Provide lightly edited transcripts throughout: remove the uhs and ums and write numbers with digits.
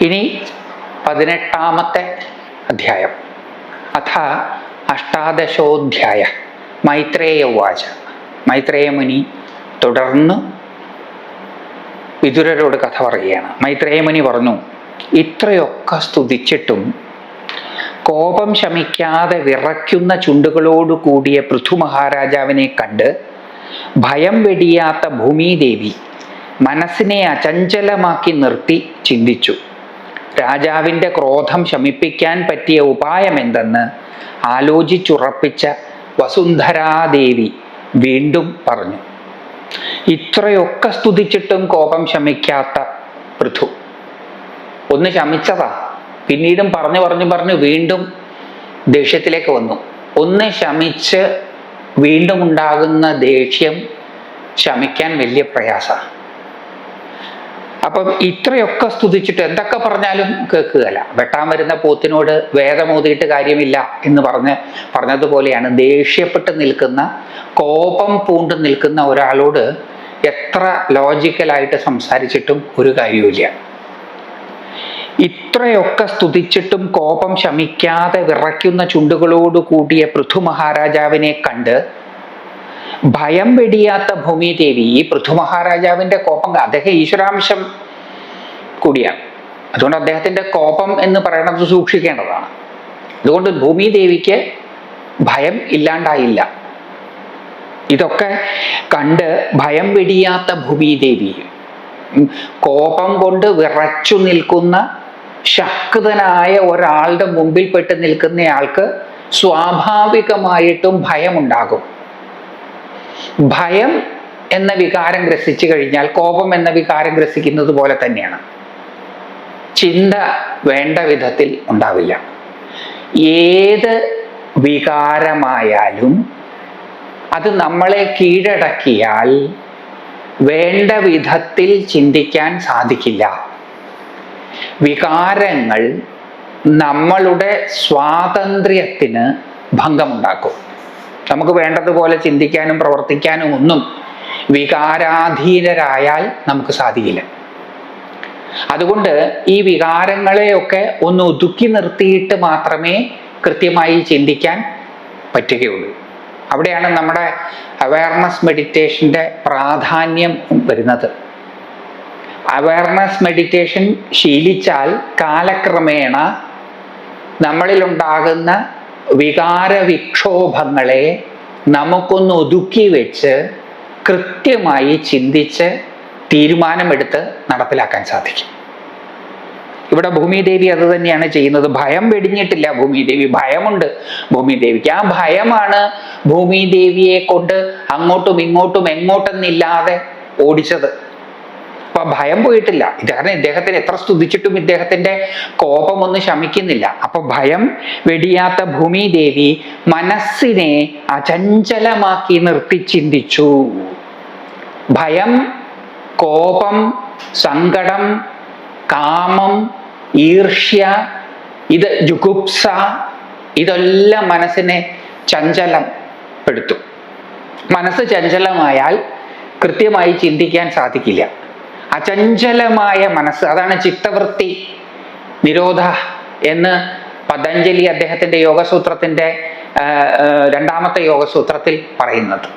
ഇനി 18-ാമത്തെ അധ്യായം. അഥ അഷ്ടാദശോധ്യായ. മൈത്രേയ ഉവാച. മൈത്രേയ മുനി തുടർന്ന് വിദുരരോട് കഥ പറയുകയാണ്. മൈത്രേയ മുനി പറഞ്ഞു, ഇത്രയൊക്കെ സ്തുതിച്ചിട്ടും കോപം ശമിക്കാതെ വിറയ്ക്കുന്ന ചുണ്ടുകളോട് കൂടിയ പൃഥു മഹാരാജാവിനെ കണ്ട് ഭയം വെടിയാത്ത ഭൂമിദേവി മനസ്സിനെ അചഞ്ചലമാക്കി നിർത്തി ചിന്തിച്ചു. രാജാവിൻ്റെ ക്രോധം ശമിപ്പിക്കാൻ പറ്റിയ ഉപായം എന്തെന്ന് ആലോചിച്ചുറപ്പിച്ച വസുന്ധരാദേവി വീണ്ടും പറഞ്ഞു. ഇത്രയൊക്കെ സ്തുതിച്ചിട്ടും കോപം ശമിക്കാത്ത പൃഥു ഒന്ന് ശമിച്ചതാ, പിന്നീടും പറഞ്ഞു വീണ്ടും ദേഷ്യത്തിലേക്ക് വന്നു. ഒന്ന് ശമിച്ച് വീണ്ടും ഉണ്ടാകുന്ന ദേഷ്യം ശമിക്കാൻ വലിയ പ്രയാസമാണ്. അപ്പം ഇത്രയൊക്കെ സ്തുതിച്ചിട്ട് എന്തൊക്കെ പറഞ്ഞാലും കേൾക്കുകയല്ല. വെട്ടാൻ വരുന്ന പോത്തിനോട് വേദമോതിയിട്ട് കാര്യമില്ല എന്ന് പറഞ്ഞതുപോലെയാണ് ദേഷ്യപ്പെട്ട് നിൽക്കുന്ന, കോപം പൂണ്ട് നിൽക്കുന്ന ഒരാളോട് എത്ര ലോജിക്കലായിട്ട് സംസാരിച്ചിട്ടും ഒരു കാര്യമില്ല. ഇത്രയൊക്കെ സ്തുതിച്ചിട്ടും കോപം ശമിക്കാതെ വിറയ്ക്കുന്ന ചുണ്ടുകളോട് കൂടിയ പൃഥു മഹാരാജാവിനെ കണ്ട് ഭയം വെടിയാത്ത ഭൂമിദേവി. ഈ പൃഥു മഹാരാജാവിൻ്റെ കോപം, അദ്ദേഹം ഈശ്വരാംശം കൂടിയാണ്. അതുകൊണ്ട് അദ്ദേഹത്തിൻ്റെ കോപം എന്ന് പറയുന്നത് സൂക്ഷിക്കേണ്ടതാണ്. അതുകൊണ്ട് ഭൂമിദേവിക്ക് ഭയം ഇല്ലാണ്ടായില്ല. ഇതൊക്കെ കണ്ട് ഭയം വെടിയാത്ത ഭൂമിദേവി, കോപം കൊണ്ട് വിറച്ചു നിൽക്കുന്ന ശക്തനായ ഒരാളുടെ മുമ്പിൽ പെട്ട് നിൽക്കുന്നയാൾക്ക് സ്വാഭാവികമായിട്ടും ഭയമുണ്ടാകും. ഭയം എന്ന വികാരം ഗ്രസിച്ചു കഴിഞ്ഞാൽ കോപം എന്ന വികാരം ഗ്രസിക്കുന്നത് പോലെ തന്നെയാണ്. ചിന്ത വേണ്ട വിധത്തിൽ ഉണ്ടാവില്ല. ഏത് വികാരമായാലും അത് നമ്മളെ കീഴടക്കിയാൽ വേണ്ട വിധത്തിൽ ചിന്തിക്കാൻ സാധിക്കില്ല. വികാരങ്ങൾ നമ്മളുടെ സ്വാതന്ത്ര്യത്തിന് ഭംഗമുണ്ടാക്കും. നമുക്ക് വേണ്ടതുപോലെ ചിന്തിക്കാനും പ്രവർത്തിക്കാനും ഒന്നും വികാരാധീനരായാൽ നമുക്ക് സാധിക്കില്ല. അതുകൊണ്ട് ഈ വികാരങ്ങളെയൊക്കെ ഒന്ന് ഒതുക്കി നിർത്തിയിട്ട് മാത്രമേ കൃത്യമായി ചിന്തിക്കാൻ പറ്റുകയുള്ളൂ. അവിടെയാണ് നമ്മുടെ അവയർനെസ് മെഡിറ്റേഷൻ്റെ പ്രാധാന്യം വരുന്നത്. അവയർനെസ് മെഡിറ്റേഷൻ ശീലിച്ചാൽ കാലക്രമേണ നമ്മളിലുണ്ടാകുന്ന വികാര വിക്ഷോഭങ്ങളെ നമുക്കൊന്ന് ഒതുക്കി വെച്ച് കൃത്യമായി ചിന്തിച്ച് തീരുമാനമെടുത്ത് നടപ്പിലാക്കാൻ സാധിക്കും. ഇവിടെ ഭൂമിദേവി അത് തന്നെയാണ് ചെയ്യുന്നത്. ഭയം വെടിഞ്ഞിട്ടില്ല ഭൂമിദേവി, ഭയമുണ്ട് ഭൂമിദേവിക്ക്. ആ ഭയമാണ് ഭൂമിദേവിയെ കൊണ്ട് അങ്ങോട്ടും ഇങ്ങോട്ടും എങ്ങോട്ടെന്നില്ലാതെ ഓടിച്ചത്. അപ്പൊ ഭയം പോയിട്ടില്ല. കാരണം ഇദ്ദേഹത്തിന് എത്ര സ്തുതിച്ചിട്ടും ഇദ്ദേഹത്തിന്റെ കോപമൊന്നും ശമിക്കുന്നില്ല. അപ്പൊ ഭയം വെടിയാത്ത ഭൂമിദേവി മനസ്സിനെ അചഞ്ചലമാക്കി നിർത്തി ചിന്തിച്ചു. ഭയം, കോപം, സങ്കടം, കാമം, ഈർഷ്യ, ജുഗുപ്സ, ഇതെല്ലാം മനസ്സിനെ ചഞ്ചലപ്പെടുത്തും. മനസ്സ് ചഞ്ചലമായാൽ കൃത്യമായി ചിന്തിക്കാൻ സാധിക്കില്ല. അചഞ്ചലമായ മനസ്സ്, അതാണ് ചിത്തവൃത്തി നിരോധ എന്ന് പതഞ്ജലി അദ്ദേഹത്തിൻ്റെ യോഗസൂത്രത്തിൻ്റെ 2ാമത്തെ യോഗസൂത്രത്തിൽ പറയുന്നത്.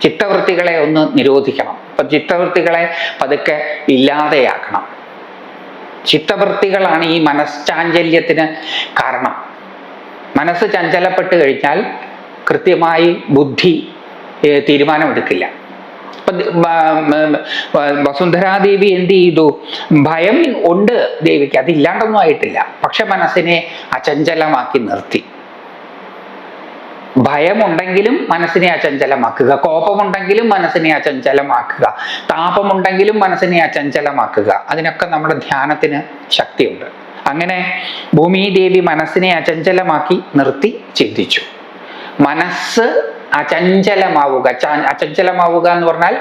ചിത്തവൃത്തികളെ ഒന്ന് നിരോധിക്കണം. അപ്പൊ ചിത്തവൃത്തികളെ പതുക്കെ ഇല്ലാതെയാക്കണം. ചിത്തവൃത്തികളാണ് ഈ മനഃചാഞ്ചല്യത്തിന് കാരണം. മനസ്സ് ചഞ്ചലപ്പെട്ട് കഴിഞ്ഞാൽ കൃത്യമായി ബുദ്ധി തീരുമാനമെടുക്കില്ല. വസുന്ധരാദേവി എന്ത് ചെയ്തു? ഭയം ഉണ്ട് ദേവിക്ക്, അതില്ലാണ്ടൊന്നും ആയിട്ടില്ല. പക്ഷെ മനസ്സിനെ അചഞ്ചലമാക്കി നിർത്തി. ഭയമുണ്ടെങ്കിലും മനസ്സിനെ അചഞ്ചലമാക്കുക, കോപമുണ്ടെങ്കിലും മനസ്സിനെ അചഞ്ചലമാക്കുക, താപമുണ്ടെങ്കിലും മനസ്സിനെ അചഞ്ചലമാക്കുക. അതിനൊക്കെ നമ്മുടെ ധ്യാനത്തിന് ശക്തിയുണ്ട്. അങ്ങനെ ഭൂമിദേവി മനസ്സിനെ അചഞ്ചലമാക്കി നിർത്തി ചിന്തിച്ചു. മനസ്സ് അചഞ്ചലമാവുക എന്ന് പറഞ്ഞാൽ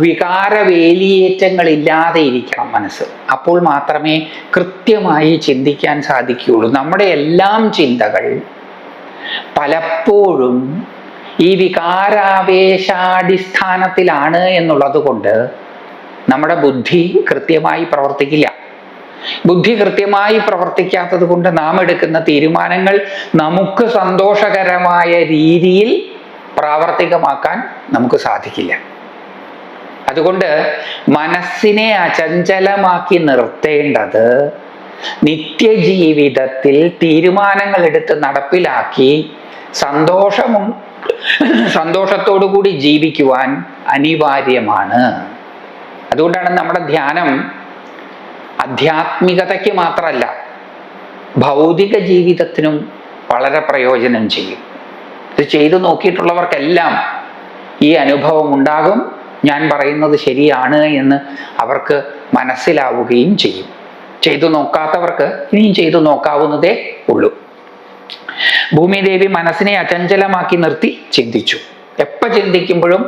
വികാര വേലിയേറ്റങ്ങൾ ഇല്ലാതെ ഇരിക്കണം മനസ്സ്. അപ്പോൾ മാത്രമേ കൃത്യമായി ചിന്തിക്കാൻ സാധിക്കുകയുള്ളൂ. നമ്മുടെ എല്ലാം ചിന്തകൾ പലപ്പോഴും ഈ വികാരാവേശാടിസ്ഥാനത്തിലാണ് എന്നുള്ളത് കൊണ്ട് നമ്മുടെ ബുദ്ധി കൃത്യമായി പ്രവർത്തിക്കില്ല. ബുദ്ധി കൃത്യമായി പ്രവർത്തിക്കാത്തത് കൊണ്ട് നാം എടുക്കുന്ന തീരുമാനങ്ങൾ നമുക്ക് സന്തോഷകരമായ രീതിയിൽ പ്രാവർത്തികമാക്കാൻ നമുക്ക് സാധിക്കില്ല. അതുകൊണ്ട് മനസ്സിനെ അചഞ്ചലമാക്കി നിർത്തേണ്ടത് നിത്യജീവിതത്തിൽ തീരുമാനങ്ങൾ എടുത്ത് നടപ്പിലാക്കി സന്തോഷത്തോടു കൂടി ജീവിക്കുവാൻ അനിവാര്യമാണ്. അതുകൊണ്ടാണ് നമ്മുടെ ധ്യാനം ആധ്യാത്മികതയ്ക്ക് മാത്രമല്ല, ഭൗതിക ജീവിതത്തിനും വളരെ പ്രയോജനം ചെയ്യും. ഇത് ചെയ്തു നോക്കിയിട്ടുള്ളവർക്കെല്ലാം ഈ അനുഭവം ഉണ്ടാകും. ഞാൻ പറയുന്നത് ശരിയാണ് എന്ന് അവർക്ക് മനസ്സിലാവുകയും ചെയ്യും. ചെയ്തു നോക്കാത്തവർക്ക് ഇനിയും ചെയ്തു നോക്കാവുന്നതേ ഉള്ളൂ. ഭൂമിദേവി മനസ്സിനെ അചഞ്ചലമാക്കി നിർത്തി ചിന്തിച്ചു. എപ്പോൾ ചിന്തിക്കുമ്പോഴും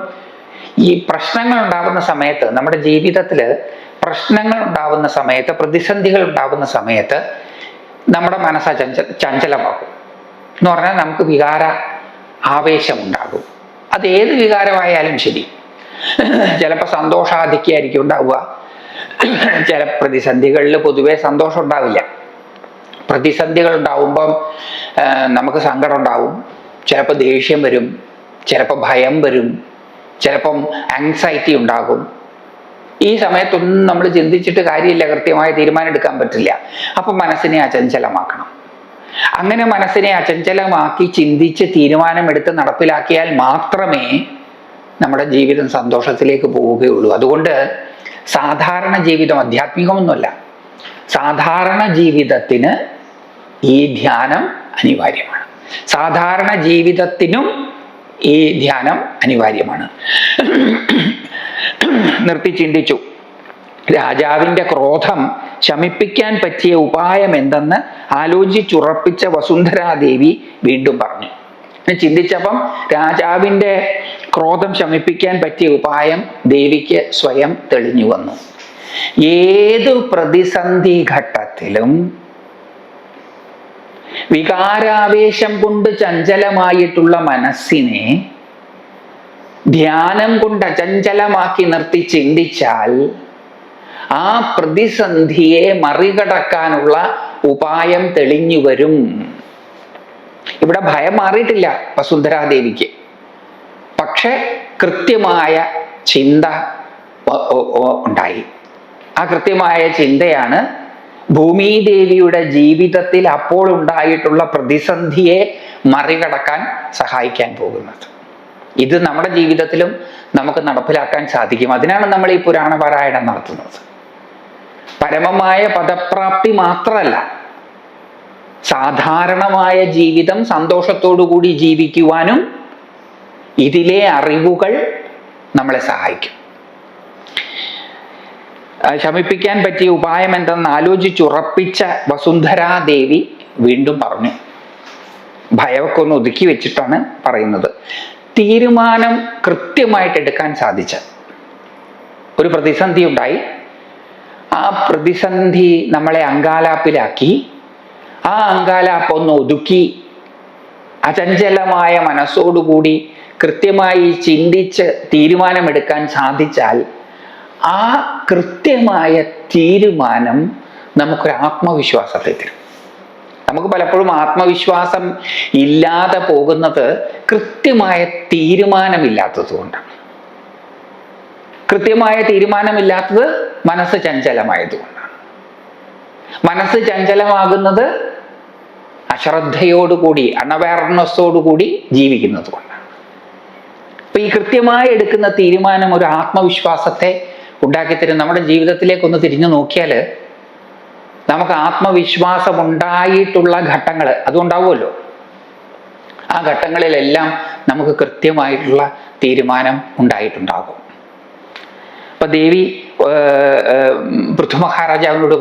ഈ പ്രശ്നങ്ങൾ ഉണ്ടാകുന്ന സമയത്ത്, നമ്മുടെ ജീവിതത്തിൽ പ്രശ്നങ്ങൾ ഉണ്ടാകുന്ന സമയത്ത്, പ്രതിസന്ധികൾ ഉണ്ടാകുന്ന സമയത്ത് നമ്മുടെ മനസ്സ് ചഞ്ചലമാകും. എന്ന് പറഞ്ഞാൽ നമുക്ക് വികാര ആവേശമുണ്ടാകും. അത് ഏത് വികാരമായാലും ശരി. ചിലപ്പോൾ സന്തോഷാധിക്യമായിരിക്കും ഉണ്ടാവുക. ചില പ്രതിസന്ധികളിൽ പൊതുവെ സന്തോഷം ഉണ്ടാവില്ല. പ്രതിസന്ധികൾ ഉണ്ടാവുമ്പം നമുക്ക് സങ്കടം ഉണ്ടാവും, ചിലപ്പോൾ ദേഷ്യം വരും, ചിലപ്പോൾ ഭയം വരും, ചിലപ്പം ആങ്സൈറ്റി ഉണ്ടാകും. ഈ സമയത്തൊന്നും നമ്മൾ ചിന്തിച്ചിട്ട് കാര്യമില്ല, കൃത്യമായ തീരുമാനം എടുക്കാൻ പറ്റില്ല. അപ്പം മനസ്സിനെ അചഞ്ചലമാക്കണം. അങ്ങനെ മനസ്സിനെ അചഞ്ചലമാക്കി ചിന്തിച്ച് തീരുമാനമെടുത്ത് നടപ്പിലാക്കിയാൽ മാത്രമേ നമ്മുടെ ജീവിതം സന്തോഷത്തിലേക്ക് പോവുകയുള്ളൂ. അതുകൊണ്ട് സാധാരണ ജീവിതം, ആധ്യാത്മികമൊന്നുമല്ല, സാധാരണ ജീവിതത്തിന് ഈ ധ്യാനം അനിവാര്യമാണ്. സാധാരണ ജീവിതത്തിനും ഈ ധ്യാനം അനിവാര്യമാണ്. നിർത്തി ചിന്തിച്ചു. രാജാവിൻ്റെ ക്രോധം ശമിപ്പിക്കാൻ പറ്റിയ ഉപായം എന്തെന്ന് ആലോചിച്ചുറപ്പിച്ച വസുന്ധരാദേവി വീണ്ടും പറഞ്ഞു. ചിന്തിച്ചപ്പം രാജാവിൻ്റെ ക്രോധം ശമിപ്പിക്കാൻ പറ്റിയ ഉപായം ദേവിക്ക് സ്വയം തെളിഞ്ഞു വന്നു. ഏതു പ്രതിസന്ധി ഘട്ടത്തിലും വികാരാവേശം കൊണ്ട് ചഞ്ചലമായിട്ടുള്ള മനസ്സിനെ ധ്യാനം കൊണ്ട് അചഞ്ചലമാക്കി നിർത്തി ചിന്തിച്ചാൽ ആ പ്രതിസന്ധിയെ മറികടക്കാനുള്ള ഉപായം തെളിഞ്ഞു വരും. ഇവിടെ ഭയം മാറിയിട്ടില്ല വസുന്ധരാദേവിക്ക്. പക്ഷെ കൃത്യമായ ചിന്ത ഉണ്ടായി. ആ കൃത്യമായ ചിന്തയാണ് ഭൂമിദേവിയുടെ ജീവിതത്തിൽ അപ്പോൾ ഉണ്ടായിട്ടുള്ള പ്രതിസന്ധിയെ മറികടക്കാൻ സഹായിക്കാൻ പോകുന്നത്. ഇത് നമ്മുടെ ജീവിതത്തിലും നമുക്ക് നടപ്പിലാക്കാൻ സാധിക്കും. അതിനാണ് നമ്മൾ ഈ പുരാണ പാരായണം നടത്തുന്നത്. പരമമായ പദപ്രാപ്തി മാത്രമല്ല, സാധാരണമായ ജീവിതം സന്തോഷത്തോടു-കൂടി ജീവിക്കുവാനും ഇതിലെ അറിവുകൾ നമ്മളെ സഹായിക്കും. ശമിപ്പിക്കാൻ പറ്റിയ ഉപായം എന്തെന്ന് ആലോചിച്ചുറപ്പിച്ച വസുന്ധരാദേവി വീണ്ടും പറഞ്ഞു. ഭയമൊക്കെ ഒന്ന് ഒതുക്കി വെച്ചിട്ടാണ് പറയുന്നത്. തീരുമാനം കൃത്യമായിട്ട് എടുക്കാൻ സാധിച്ച ഒരു പ്രതിസന്ധി ഉണ്ടായി. ആ പ്രതിസന്ധി നമ്മളെ അങ്കാലാപ്പിലാക്കി. ആ അങ്കാലാപ്പ് ഒന്ന് ഒതുക്കി അചഞ്ചലമായ മനസ്സോടുകൂടി കൃത്യമായി ചിന്തിച്ച് തീരുമാനമെടുക്കാൻ സാധിച്ചാൽ ആ കൃത്യമായ തീരുമാനം നമുക്കൊരു ആത്മവിശ്വാസത്തെ തരും. നമുക്ക് പലപ്പോഴും ആത്മവിശ്വാസം ഇല്ലാതെ പോകുന്നത് കൃത്യമായ തീരുമാനമില്ലാത്തത് കൊണ്ടാണ്. കൃത്യമായ തീരുമാനമില്ലാത്തത് മനസ്സ് ചഞ്ചലമായതുകൊണ്ടാണ്. മനസ്സ് ചഞ്ചലമാകുന്നത് അശ്രദ്ധയോടുകൂടി, അണവയർനെസ്സോടുകൂടി ജീവിക്കുന്നത് കൊണ്ടാണ്. അപ്പൊ ഈ കൃത്യമായി എടുക്കുന്ന തീരുമാനം ഒരു ആത്മവിശ്വാസത്തെ ഉണ്ടാക്കിത്തരും. നമ്മുടെ ജീവിതത്തിലേക്കൊന്ന് തിരിഞ്ഞു നോക്കിയാൽ നമുക്ക് ആത്മവിശ്വാസം ഉണ്ടായിട്ടുള്ള ഘട്ടങ്ങൾ അതുണ്ടാവുമല്ലോ. ആ ഘട്ടങ്ങളിലെല്ലാം നമുക്ക് കൃത്യമായിട്ടുള്ള തീരുമാനം ഉണ്ടായിട്ടുണ്ടാകും. അപ്പൊ ദേവി പൃഥു മഹാരാജാവിനോട്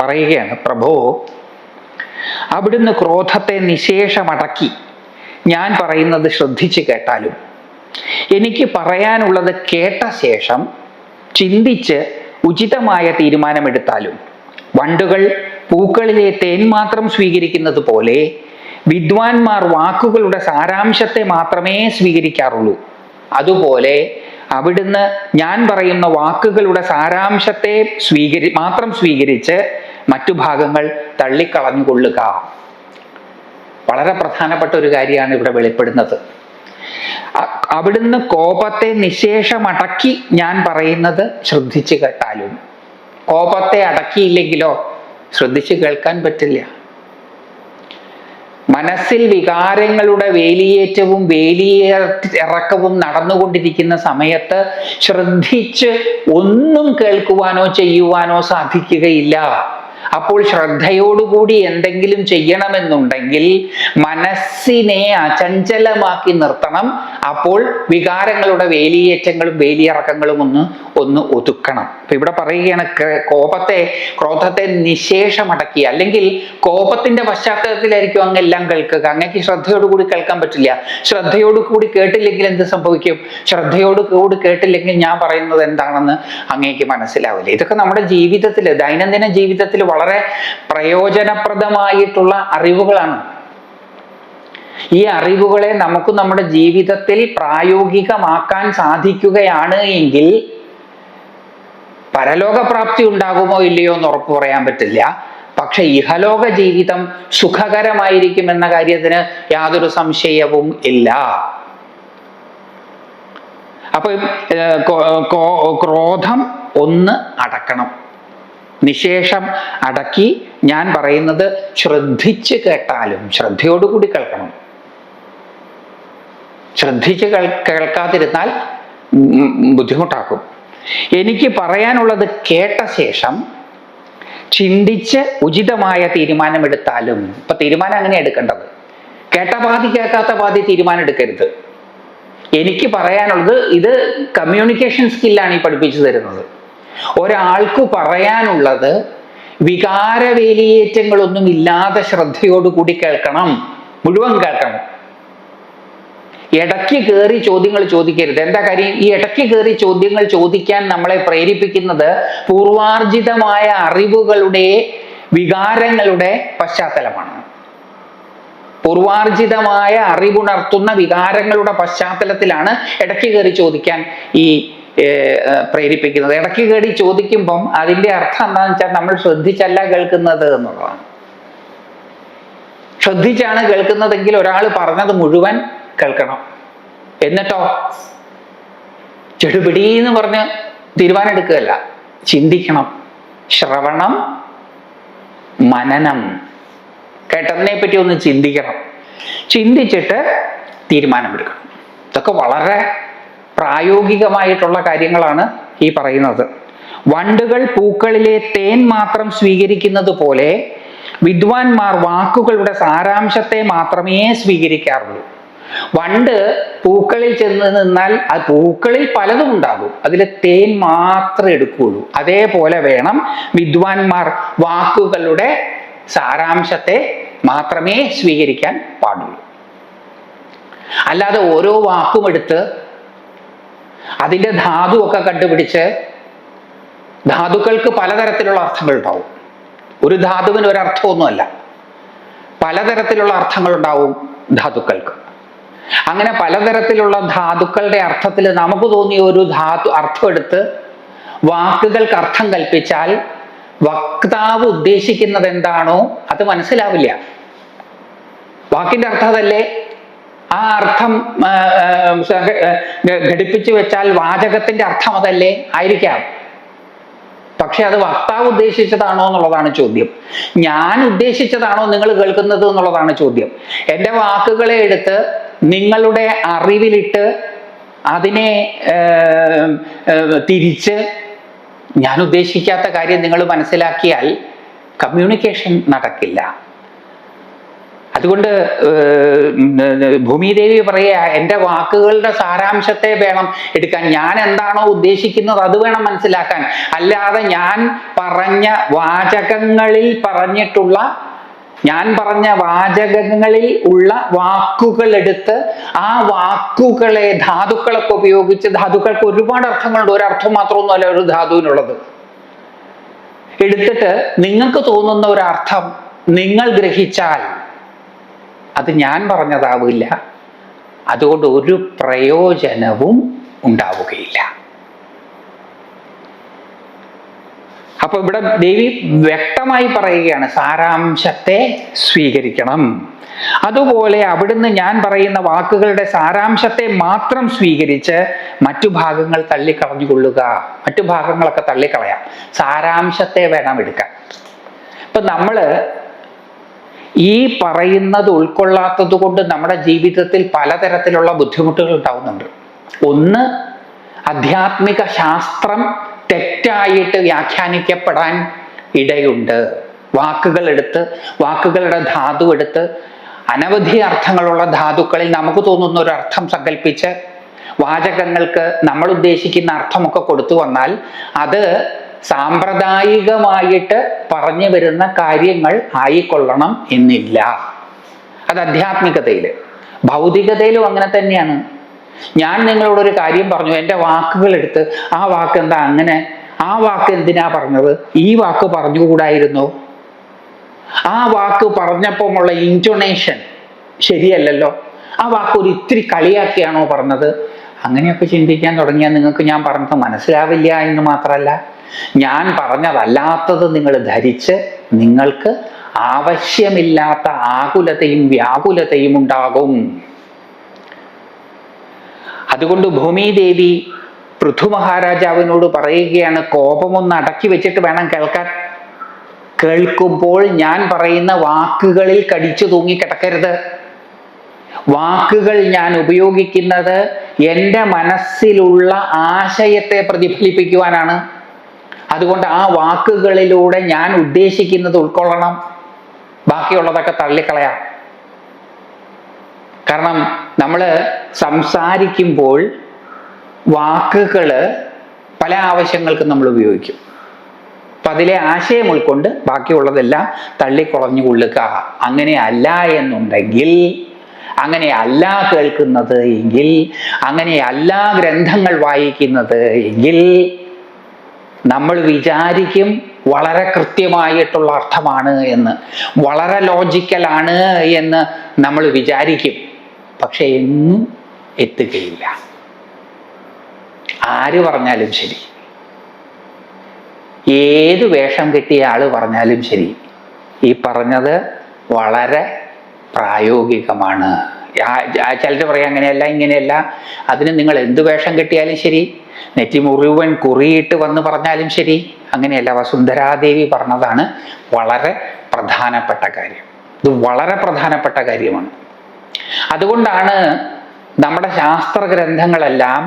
പറയുകയാണ്, പ്രഭോ, അവിടുന്ന് ക്രോധത്തെ നിശേഷമടക്കി ഞാൻ പറയുന്നത് ശ്രദ്ധിച്ച് കേട്ടാലും എനിക്ക് പറയാനുള്ളത് കേട്ട ശേഷം ചിന്തിച്ച് ഉചിതമായ തീരുമാനമെടുത്താലും വണ്ടുകൾ പൂക്കളിലെ തേൻ മാത്രം സ്വീകരിക്കുന്നത് പോലെ വിദ്വാൻമാർ വാക്കുകളുടെ സാരാംശത്തെ മാത്രമേ സ്വീകരിക്കാറുള്ളൂ. അതുപോലെ അവിടുന്ന് ഞാൻ പറയുന്ന വാക്കുകളുടെ സാരാംശത്തെ മാത്രം സ്വീകരിച്ച് മറ്റു ഭാഗങ്ങൾ തള്ളിക്കളഞ്ഞുകൊള്ളുക. വളരെ പ്രധാനപ്പെട്ട ഒരു കാര്യമാണ് ഇവിടെ വെളിപ്പെടുന്നത്. അവിടുന്ന് കോപത്തെ നിശേഷമടക്കി ഞാൻ പറയുന്നത് ശ്രദ്ധിച്ചു കേട്ടാലും. കോപത്തെ അടക്കിയില്ലെങ്കിലോ ശ്രദ്ധിച്ചു കേൾക്കാൻ പറ്റില്ല. മനസ്സിൽ വികാരങ്ങളുടെ വേലിയേറ്റവും വേലിയിറക്കവും നടന്നുകൊണ്ടിരിക്കുന്ന സമയത്ത് ശ്രദ്ധിച്ച് ഒന്നും കേൾക്കുവാനോ ചെയ്യുവാനോ സാധിക്കുകയില്ല. അപ്പോൾ ശ്രദ്ധയോടുകൂടി എന്തെങ്കിലും ചെയ്യണമെന്നുണ്ടെങ്കിൽ മനസ്സിനെ അചഞ്ചലമാക്കി നിർത്തണം. അപ്പോൾ വികാരങ്ങളുടെ വേലിയേറ്റങ്ങളും വേലിയിറക്കങ്ങളും ഒന്ന് ഒതുക്കണം. അപ്പൊ ഇവിടെ പറയുകയാണ്, ക്രോധത്തെ നിശേഷമടക്കി. അല്ലെങ്കിൽ കോപത്തിന്റെ പശ്ചാത്തലത്തിലായിരിക്കും അങ്ങെല്ലാം കേൾക്കുക. അങ്ങേക്ക് ശ്രദ്ധയോടുകൂടി കേൾക്കാൻ പറ്റില്ല. ശ്രദ്ധയോടുകൂടി കേട്ടില്ലെങ്കിൽ എന്ത് സംഭവിക്കും? ശ്രദ്ധയോടുകൂടി കേട്ടില്ലെങ്കിൽ ഞാൻ പറയുന്നത് എന്താണെന്ന് അങ്ങേക്ക് മനസ്സിലാവില്ല. ഇതൊക്കെ നമ്മുടെ ജീവിതത്തിൽ, ദൈനംദിന ജീവിതത്തിൽ വളരെ പ്രയോജനപ്രദമായിട്ടുള്ള അറിവുകളാണ്. ഈ അറിവുകളെ നമുക്ക് നമ്മുടെ ജീവിതത്തിൽ പ്രായോഗികമാക്കാൻ സാധിക്കുകയാണ് എങ്കിൽ പരലോകപ്രാപ്തി ഉണ്ടാകുമോ ഇല്ലയോ എന്ന് ഉറപ്പ് പറയാൻ പറ്റില്ല. പക്ഷെ ഇഹലോക ജീവിതം സുഖകരമായിരിക്കുമെന്ന കാര്യത്തിന് യാതൊരു സംശയവും ഇല്ല. അപ്പൊ ക്രോധം ഒന്ന് അടക്കണം. നിശേഷം അടക്കി ഞാൻ പറയുന്നത് ശ്രദ്ധിച്ച് കേട്ടാലും ശ്രദ്ധയോടുകൂടി കേൾക്കണം. ശ്രദ്ധിച്ച് കേൾക്കാതിരുന്നാൽ ബുദ്ധിമുട്ടാക്കും. എനിക്ക് പറയാനുള്ളത് കേട്ട ശേഷം ചിന്തിച്ച് ഉചിതമായ തീരുമാനമെടുത്താലും. ഇപ്പൊ തീരുമാനം അങ്ങനെ എടുക്കേണ്ടത്. കേട്ട പാതി കേൾക്കാത്ത പാതി തീരുമാനം എടുക്കരുത്. എനിക്ക് പറയാനുള്ളത്, ഇത് കമ്മ്യൂണിക്കേഷൻ സ്കില്ലാണ് ഈ പഠിപ്പിച്ചു തരുന്നത്. ഒരാൾക്ക് പറയാനുള്ളത് വികാരവേലിയേറ്റങ്ങളൊന്നും ഇല്ലാതെ ശ്രദ്ധയോടുകൂടി കേൾക്കണം, മുഴുവൻ കേൾക്കണം. ഇടയ്ക്ക് കയറി ചോദ്യങ്ങൾ ചോദിക്കരുത്. എന്താ കാര്യം? ഈ ഇടയ്ക്ക് കയറി ചോദ്യങ്ങൾ ചോദിക്കാൻ നമ്മളെ പ്രേരിപ്പിക്കുന്നത് പൂർവാർജിതമായ അറിവുകളുടെ വികാരങ്ങളുടെ പശ്ചാത്തലമാണ്. പൂർവാർജിതമായ അറിവുണർത്തുന്ന വികാരങ്ങളുടെ പശ്ചാത്തലത്തിലാണ് ഇടയ്ക്ക് കയറി ചോദിക്കാൻ ഈ പ്രേരിപ്പിക്കുന്നത്. ഇടയ്ക്ക് കയറി ചോദിക്കുമ്പം അതിൻ്റെ അർത്ഥം എന്താണെന്ന് വെച്ചാൽ നമ്മൾ ശ്രദ്ധിച്ചല്ല കേൾക്കുന്നത് എന്നുള്ളതാണ്. ശ്രദ്ധിച്ചാണ് കേൾക്കുന്നതെങ്കിൽ ഒരാൾ പറഞ്ഞത് മുഴുവൻ കേൾക്കണം. എന്നിട്ടോ ചെടുപിടി എന്ന് പറഞ്ഞ് തീരുമാനം എടുക്കുകയല്ല, ചിന്തിക്കണം. ശ്രവണം, മനനം. കേട്ടതിനെ പറ്റി ഒന്ന് ചിന്തിക്കണം. ചിന്തിച്ചിട്ട് തീരുമാനമെടുക്കണം. ഇതൊക്കെ വളരെ പ്രായോഗികമായിട്ടുള്ള കാര്യങ്ങളാണ് ഈ പറയുന്നത്. വണ്ടുകൾ പൂക്കളിലെ തേൻ മാത്രം സ്വീകരിക്കുന്നത് പോലെ വിദ്വാൻമാർ വാക്കുകളുടെ സാരാംശത്തെ മാത്രമേ സ്വീകരിക്കാറുള്ളൂ. വണ്ട് പൂക്കളിൽ ചെന്ന് നിന്നാൽ ആ പൂക്കളിൽ പലതും ഉണ്ടാകും, അതിലെ തേൻ മാത്രമേ എടുക്കുകയുള്ളൂ. അതേപോലെ വേണം വിദ്വാൻമാർ വാക്കുകളുടെ സാരാംശത്തെ മാത്രമേ സ്വീകരിക്കാൻ പാടുള്ളൂ. അല്ലാതെ ഓരോ വാക്കും എടുത്ത് അതിൻ്റെ ധാതുവൊക്കെ കണ്ടുപിടിച്ച്, ധാതുക്കൾക്ക് പലതരത്തിലുള്ള അർത്ഥങ്ങൾ ഉണ്ടാവും. ഒരു ധാതുവിന് ഒരർത്ഥമൊന്നുമല്ല, പലതരത്തിലുള്ള അർത്ഥങ്ങൾ ഉണ്ടാവും ധാതുക്കൾക്ക്. അങ്ങനെ പലതരത്തിലുള്ള ധാതുക്കളുടെ അർത്ഥത്തിൽ നമുക്ക് തോന്നിയ ഒരു അർത്ഥം എടുത്ത് വാക്കുകൾക്ക് അർത്ഥം കൽപ്പിച്ചാൽ വക്താവ് ഉദ്ദേശിക്കുന്നത് എന്താണോ അത് മനസ്സിലാവില്ല. വാക്കിന്റെ അർത്ഥം അതല്ലേ, ആ അർത്ഥം ഘടിപ്പിച്ചു വെച്ചാൽ വാചകത്തിന്റെ അർത്ഥം അതല്ലേ ആയിരിക്കാം. പക്ഷെ അത് വക്താവ് ഉദ്ദേശിച്ചതാണോ എന്നുള്ളതാണ് ചോദ്യം. ഞാൻ ഉദ്ദേശിച്ചതാണോ നിങ്ങൾ കേൾക്കുന്നത് എന്നുള്ളതാണ് ചോദ്യം. എൻ്റെ വാക്കുകളെ എടുത്ത് നിങ്ങളുടെ അറിവിലിട്ട് അതിനെ തിരിച്ച് ഞാൻ ഉദ്ദേശിക്കാത്ത കാര്യം നിങ്ങൾ മനസ്സിലാക്കിയാൽ കമ്മ്യൂണിക്കേഷൻ നടക്കില്ല. അതുകൊണ്ട് ഭൂമിദേവി പറയുക, എൻ്റെ വാക്കുകളുടെ സാരാംശത്തെ വേണം എടുക്കാൻ. ഞാൻ എന്താണോ ഉദ്ദേശിക്കുന്നത് അത് വേണം മനസ്സിലാക്കാൻ. അല്ലാതെ ഞാൻ പറഞ്ഞ വാചകങ്ങളിൽ ഉള്ള വാക്കുകൾ എടുത്ത് ആ വാക്കുകളെ ധാതുക്കളൊക്കെ ഉപയോഗിച്ച്, ധാതുക്കൾക്ക് ഒരുപാട് അർത്ഥങ്ങളുണ്ട്, ഒരർത്ഥം മാത്രമൊന്നുമല്ല ഒരു ധാതുവിനുള്ളത്, എടുത്തിട്ട് നിങ്ങൾക്ക് തോന്നുന്ന ഒരർത്ഥം നിങ്ങൾ ഗ്രഹിച്ചാൽ അത് ഞാൻ പറഞ്ഞതാവില്ല. അതുകൊണ്ട് ഒരു പ്രയോജനവും ഉണ്ടാവുകയില്ല. അപ്പൊ ഇവിടെ ദേവി വ്യക്തമായി പറയുകയാണ്, സാരാംശത്തെ സ്വീകരിക്കണം. അതുപോലെ അവിടുന്ന് ഞാൻ പറയുന്ന വാക്കുകളുടെ സാരാംശത്തെ മാത്രം സ്വീകരിച്ച് മറ്റു ഭാഗങ്ങൾ തള്ളിക്കളഞ്ഞുകൊള്ളുക. മറ്റു ഭാഗങ്ങളൊക്കെ തള്ളിക്കളയാം, സാരാംശത്തെ വേണം എടുക്കാൻ. ഇപ്പൊ നമ്മള് ഈ പറയുന്നത് ഉൾക്കൊള്ളാത്തത് കൊണ്ട് നമ്മുടെ ജീവിതത്തിൽ പലതരത്തിലുള്ള ബുദ്ധിമുട്ടുകൾ ഉണ്ടാവുന്നുണ്ട്. ഒന്ന്, ആധ്യാത്മിക ശാസ്ത്രം തെറ്റായിട്ട് വ്യാഖ്യാനിക്കപ്പെടാൻ ഇടയുണ്ട്. വാക്കുകളുടെ ധാതു എടുത്ത് അനവധി അർത്ഥങ്ങളുള്ള ധാതുക്കളിൽ നമുക്ക് തോന്നുന്ന ഒരു അർത്ഥം സങ്കല്പിച്ച് വാചകങ്ങൾക്ക് നമ്മൾ ഉദ്ദേശിക്കുന്ന അർത്ഥമൊക്കെ കൊടുത്തു വന്നാൽ അത് സാമ്പ്രദായികമായിട്ട് പറഞ്ഞു വരുന്ന കാര്യങ്ങൾ ആയിക്കൊള്ളണം എന്നില്ല. അത് ആധ്യാത്മികതയില്. ഭൗതികതയിലും അങ്ങനെ തന്നെയാണ്. ഞാൻ നിങ്ങളോടൊരു കാര്യം പറഞ്ഞു, എൻ്റെ വാക്കുകൾ എടുത്ത് ആ വാക്ക് എന്താ അങ്ങനെ, ആ വാക്ക് എന്തിനാ പറഞ്ഞത്, ഈ വാക്ക് പറഞ്ഞുകൂടായിരുന്നോ, ആ വാക്ക് പറഞ്ഞപ്പോഴുള്ള ഇൻറ്റൊണേഷൻ ശരിയല്ലല്ലോ, ആ വാക്ക് ഒരു ഇത്തിരി കളിയാക്കിയാണോ പറഞ്ഞത്, അങ്ങനെയൊക്കെ ചിന്തിക്കാൻ തുടങ്ങിയാൽ നിങ്ങൾക്ക് ഞാൻ പറഞ്ഞത് മനസ്സിലാവില്ല എന്ന് മാത്രമല്ല, ഞാൻ പറഞ്ഞതല്ലാത്തത് നിങ്ങൾ ധരിച്ച് നിങ്ങൾക്ക് ആവശ്യമില്ലാത്ത ആകുലതയും വ്യാകുലതയും ഉണ്ടാകും. അതുകൊണ്ട് ഭൂമിദേവി പൃഥു മഹാരാജാവിനോട് പറയുകയാണ്, കോപമൊന്ന് അടക്കി വെച്ചിട്ട് വേണം കേൾക്കാൻ. കേൾക്കുമ്പോൾ ഞാൻ പറയുന്ന വാക്കുകളിൽ കടിച്ചു തൂങ്ങിക്കിടക്കരുത്. വാക്കുകൾ ഞാൻ ഉപയോഗിക്കുന്നത് എൻ്റെ മനസ്സിലുള്ള ആശയത്തെ പ്രതിഫലിപ്പിക്കുവാനാണ്. അതുകൊണ്ട് ആ വാക്കുകളിലൂടെ ഞാൻ ഉദ്ദേശിക്കുന്നത് ഉൾക്കൊള്ളണം, ബാക്കിയുള്ളതൊക്കെ തള്ളിക്കളയാം. കാരണം നമ്മൾ സംസാരിക്കുമ്പോൾ വാക്കുകൾ പല ആവശ്യങ്ങൾക്കും നമ്മൾ ഉപയോഗിക്കും. അപ്പം അതിലെ ആശയം ഉൾക്കൊണ്ട് ബാക്കിയുള്ളതെല്ലാം തള്ളിക്കുളഞ്ഞു കൊള്ളുക. അങ്ങനെയല്ല എന്നുണ്ടെങ്കിൽ, അങ്ങനെയല്ല കേൾക്കുന്നത് എങ്കിൽ, അങ്ങനെയല്ല ഗ്രന്ഥങ്ങൾ വായിക്കുന്നത് എങ്കിൽ നമ്മൾ വിചാരിക്കും വളരെ കൃത്യമായിട്ടുള്ള അർത്ഥമാണ് എന്ന്, വളരെ ലോജിക്കലാണ് എന്ന് നമ്മൾ വിചാരിക്കും. പക്ഷെ എന്നും എത്തുകയില്ല. ആര് പറഞ്ഞാലും ശരി, ഏത് വേഷം കെട്ടിയ ആള് പറഞ്ഞാലും ശരി, ഈ പറഞ്ഞത് വളരെ പ്രായോഗികമാണ്. ചിലർ പറയാം അങ്ങനെയല്ല ഇങ്ങനെയല്ല. അതിന് നിങ്ങൾ എന്ത് വേഷം കെട്ടിയാലും ശരി, നെറ്റി മുഴുവൻ കുറിയിട്ട് വന്ന് പറഞ്ഞാലും ശരി, അങ്ങനെയല്ല. വസുന്ധരാദേവി പറഞ്ഞതാണ് വളരെ പ്രധാനപ്പെട്ട കാര്യം. ഇത് വളരെ പ്രധാനപ്പെട്ട കാര്യമാണ്. അതുകൊണ്ടാണ് നമ്മുടെ ശാസ്ത്ര ഗ്രന്ഥങ്ങളെല്ലാം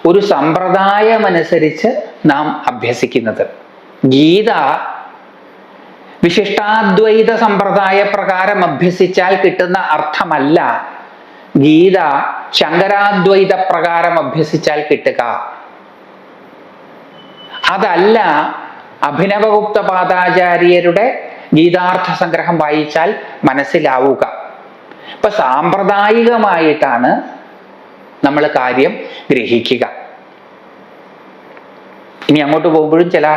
ഒരു സമ്പ്രദായമനുസരിച്ച് നാം അഭ്യസിക്കുന്നത്. ഗീത വിശിഷ്ടാദ്വൈത സമ്പ്രദായ പ്രകാരം അഭ്യസിച്ചാൽ കിട്ടുന്ന അർത്ഥമല്ല ഗീത ശങ്കരാദ്വൈത പ്രകാരം അഭ്യസിച്ചാൽ കിട്ടുക. അതല്ല അഭിനവഗുപ്ത പാദാചാര്യരുടെ ഗീതാർത്ഥ സംഗ്രഹം വായിച്ചാൽ മനസ്സിലാവുക. ഇപ്പൊ സാമ്പ്രദായികമായിട്ടാണ് നമ്മൾ കാര്യം ഗ്രഹിക്കുക. ഇനി അങ്ങോട്ട് പോകുമ്പോഴും ചില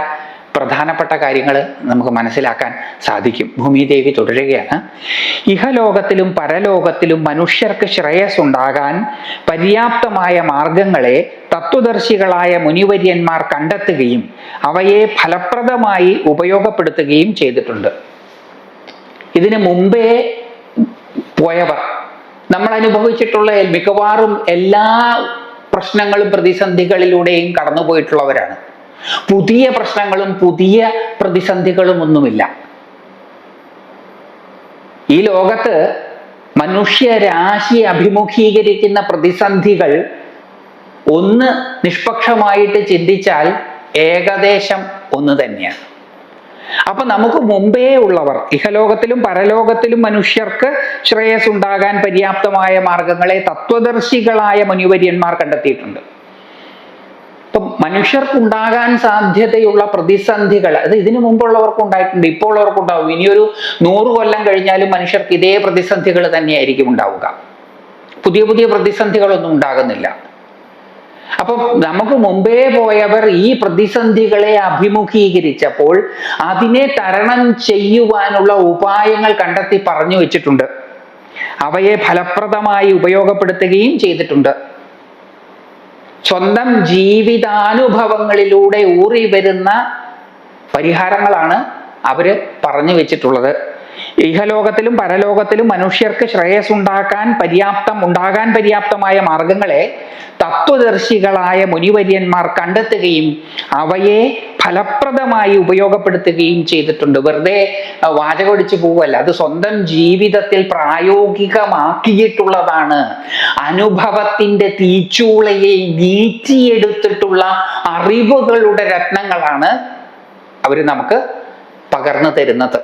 പ്രധാനപ്പെട്ട കാര്യങ്ങൾ നമുക്ക് മനസ്സിലാക്കാൻ സാധിക്കും. ഭൂമിദേവി തുടരുകയാണ്, ഇഹലോകത്തിലും പരലോകത്തിലും മനുഷ്യർക്ക് ശ്രേയസ് ഉണ്ടാകാൻ പര്യാപ്തമായ മാർഗങ്ങളെ തത്വദർശികളായ മുനിവര്യന്മാർ കണ്ടെത്തുകയും അവയെ ഫലപ്രദമായി ഉപയോഗപ്പെടുത്തുകയും ചെയ്തിട്ടുണ്ട്. ഇതിനു മുമ്പേ പോയവർ, നമ്മൾ അനുഭവിച്ചിട്ടുള്ള മിക്കവാറും എല്ലാ പ്രശ്നങ്ങളും പ്രതിസന്ധികളിലൂടെയും കടന്നുപോയിട്ടുള്ളവരാണ്. പുതിയ പ്രശ്നങ്ങളും പുതിയ പ്രതിസന്ധികളും ഒന്നുമില്ല. ഈ ലോകത്ത് മനുഷ്യരാശി അഭിമുഖീകരിക്കുന്ന പ്രതിസന്ധികൾ ഒന്ന് നിഷ്പക്ഷമായിട്ട് ചിന്തിച്ചാൽ ഏകദേശം ഒന്ന് തന്നെയാണ്. അപ്പൊ നമുക്ക് മുമ്പേ ഉള്ളവർ, ഇഹലോകത്തിലും പരലോകത്തിലും മനുഷ്യർക്ക് ശ്രേയസ് ഉണ്ടാകാൻ പര്യാപ്തമായ മാർഗങ്ങളെ തത്വദർശികളായ മുനിവര്യന്മാർ കണ്ടെത്തിയിട്ടുണ്ട്. ഇപ്പൊ മനുഷ്യർക്കുണ്ടാകാൻ സാധ്യതയുള്ള പ്രതിസന്ധികൾ അത് ഇതിനു മുമ്പുള്ളവർക്ക് ഉണ്ടായിട്ടുണ്ട്, ഇപ്പോൾ ഉള്ളവർക്ക് ഉണ്ടാവും. ഇനിയൊരു 100 കൊല്ലം കഴിഞ്ഞാലും മനുഷ്യർക്ക് ഇതേ പ്രതിസന്ധികൾ തന്നെയായിരിക്കും ഉണ്ടാവുക. പുതിയ പുതിയ പ്രതിസന്ധികളൊന്നും ഉണ്ടാകുന്നില്ല. അപ്പം നമുക്ക് മുമ്പേ പോയവർ ഈ പ്രതിസന്ധികളെ അഭിമുഖീകരിച്ചപ്പോൾ അതിനെ തരണം ചെയ്യുവാനുള്ള ഉപായങ്ങൾ കണ്ടെത്തി പറഞ്ഞു വെച്ചിട്ടുണ്ട്. അവയെ ഫലപ്രദമായി ഉപയോഗപ്പെടുത്തുകയും ചെയ്തിട്ടുണ്ട്. സ്വന്തം ജീവിതാനുഭവങ്ങളിലൂടെ ഊറി വരുന്ന പരിഹാരങ്ങളാണ് അവര് പറഞ്ഞു വെച്ചിട്ടുള്ളത്. ഇഹലോകത്തിലും പരലോകത്തിലും മനുഷ്യർക്ക് ശ്രേയസ് ഉണ്ടാകാൻ പര്യാപ്തമായ മാർഗങ്ങളെ തത്വദർശികളായ മുനിവര്യന്മാർ കണ്ടെത്തുകയും അവയെ ഫലപ്രദമായി ഉപയോഗപ്പെടുത്തുകയും ചെയ്തിട്ടുണ്ട്. വെറുതെ വാചകമടിച്ചു പോവല്ല, അത് സ്വന്തം ജീവിതത്തിൽ പ്രായോഗികമാക്കിയിട്ടുള്ളതാണ്. അനുഭവത്തിന്റെ തീച്ചൂളയെ നീറ്റിയെടുത്തിട്ടുള്ള അറിവുകളുടെ രത്നങ്ങളാണ് അവര് നമുക്ക് പകർന്നു തരുന്നത്.